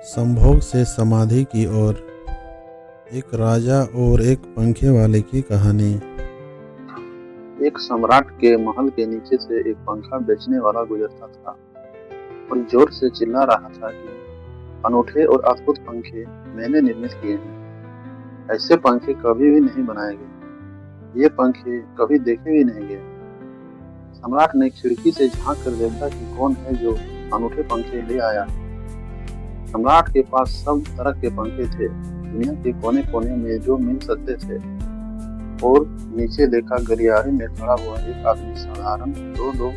संभोग से समाधि की ओर। एक राजा और एक पंखे वाले की कहानी। एक सम्राट के महल के नीचे से एक पंखा बेचने वाला गुजरता था और जोर से चिल्ला रहा था कि अनूठे और अद्भुत पंखे मैंने निर्मित किए हैं। ऐसे पंखे कभी भी नहीं बनाए गए। ये पंखे कभी देखे भी नहीं गए। सम्राट ने खिड़की से झांक कर देखा कि कौन है जो अनूठे पंखे ले आया है। सम्राट के पास सब तरह के पंखे थे, दुनिया के कोने कोने में जो मिल सकते थे। और नीचे देखा गलियारे में खड़ा हुआ एक आदमी साधारण दो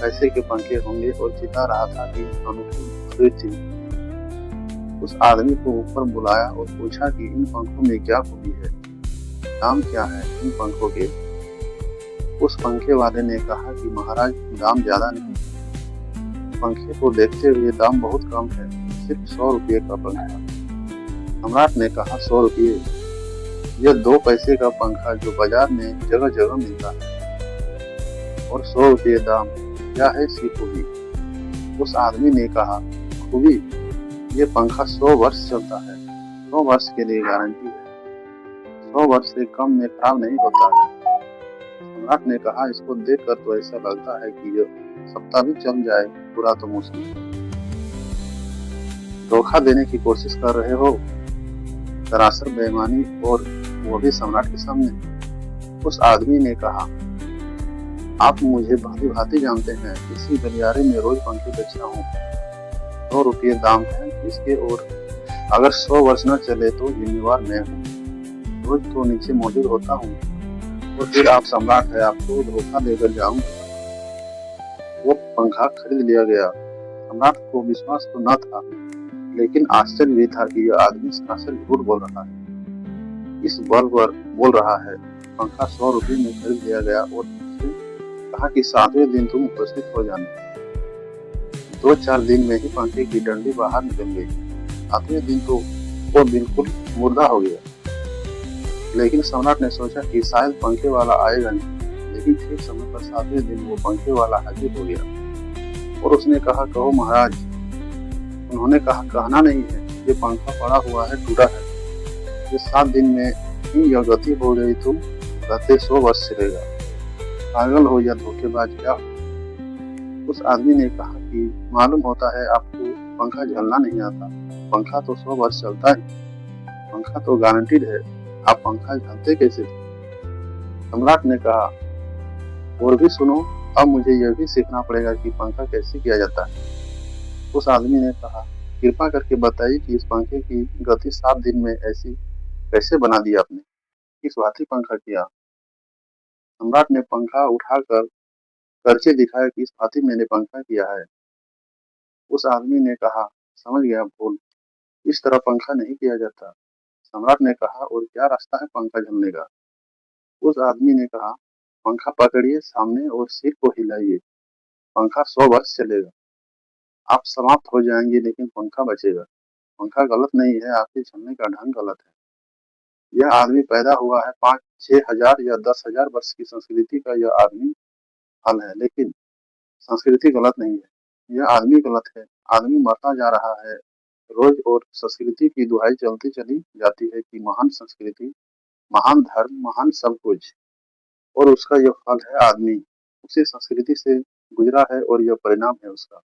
पैसे के पंखे होंगे और चिल्ला रहा था कि अनूठी खरीद थी। उस आदमी को ऊपर बुलाया और पूछा कि इन पंखों में क्या खूबी है, दाम क्या है इन पंखों के। उस पंखे वाले ने कहा कि महाराज, दाम ज्यादा नहीं, पंखे को देखते हुए दाम बहुत कम है, सिर्फ 100 रुपये का पंखा। सम्राट ने कहा, 100 रुपये? यह 2 पैसे का पंखा जो बाजार में जगह जगह मिलता है, और 100 रुपये दाम, क्या है इसकी खूबी? उस आदमी ने कहा, खूबी, ये पंखा 100 वर्ष चलता है, 100 वर्ष के लिए गारंटी है, 100 वर्ष से कम में खराब नहीं होता है। सम्राट ने कहा, इसको देखकर तो ऐसा लगता है कि यह सप्ताह भी चल जाए, पूरा तो मुश्किल है। धोखा देने की कोशिश कर रहे हो, सरासर बेईमानी, और वो भी सम्राट के सामने। उस आदमी ने कहा, आप मुझे भांति भांति जानते हैं, इसी गलियारे में रोज पंखे बेचता हूँ, 100 रुपये दाम है इसके, और अगर 100 वर्ष न चले तो जिम्मेवार मैं हूँ। रोज तो नीचे मौजूद होता हूँ, और फिर आप सम्राट है, आपको धोखा देकर जाऊंगा। वो पंखा खरीद लिया गया। सम्राट को विश्वास तो न था, लेकिन आश्चर्य भी था कि यह आदमी सरासर झूठ बोल रहा है। इस बल पर बोल रहा है। पंखा 100 रुपये में खरीद लिया गया और कहा कि 7वें दिन तुम उपस्थित हो जाना। 2-4 दिन में ही पंखे की डंडी बाहर निकल गई। 7वें दिन तो वो बिल्कुल मुर्दा हो गया। लेकिन सम्राट ने सोचा कि शायद पंखे वाला आएगा नहीं, लेकिन ठीक समय पर 7वें दिन वो पंखे वाला हाजिर हो गया और उसने कहा, कहो महाराज। उन्होंने कहा, कहना नहीं है, ये पंखा पड़ा हुआ है, टूटा है, ये 7 दिन में ही यह गति हो गई, तुम कहते 100 वर्ष चलेगा। पागल हो या धोखेबाज क्या? उस आदमी ने कहा कि मालूम होता है आपको पंखा झलना नहीं आता, पंखा तो 100 वर्ष चलता है, पंखा तो गारंटीड है, आप पंखा झलते कैसे? सम्राट ने कहा, और भी सुनो, अब मुझे यह भी सीखना पड़ेगा कि पंखा कैसे किया जाता है। उस आदमी ने कहा, कृपा करके बताइए कि इस पंखे की गति 7 दिन में ऐसी कैसे बना दी आपने, किस भांति पंखा किया? सम्राट ने पंखा उठाकर करके दिखाया कि इस भांति मैंने पंखा किया है। उस आदमी ने कहा, समझ गया भूल, इस तरह पंखा नहीं किया जाता। सम्राट ने कहा, और क्या रास्ता है पंखा झलने का? उस आदमी ने कहा, पंखा पकड़िए सामने और सिर को हिलाइए, पंखा 100 वर्ष चलेगा। आप समाप्त हो जाएंगे लेकिन पंखा बचेगा। पंखा गलत नहीं है, आपके चलने का ढंग गलत है। यह आदमी पैदा हुआ है 5-6 हजार या 10,000 वर्ष की संस्कृति का, यह आदमी हल है, लेकिन संस्कृति गलत नहीं है, यह आदमी गलत है। आदमी मरता जा रहा है रोज, और संस्कृति की दुहाई चलती चली जाती है कि महान संस्कृति, महान धर्म, महान सब कुछ, और उसका यह फल है आदमी। उसी संस्कृति से गुजरा है और यह परिणाम है उसका।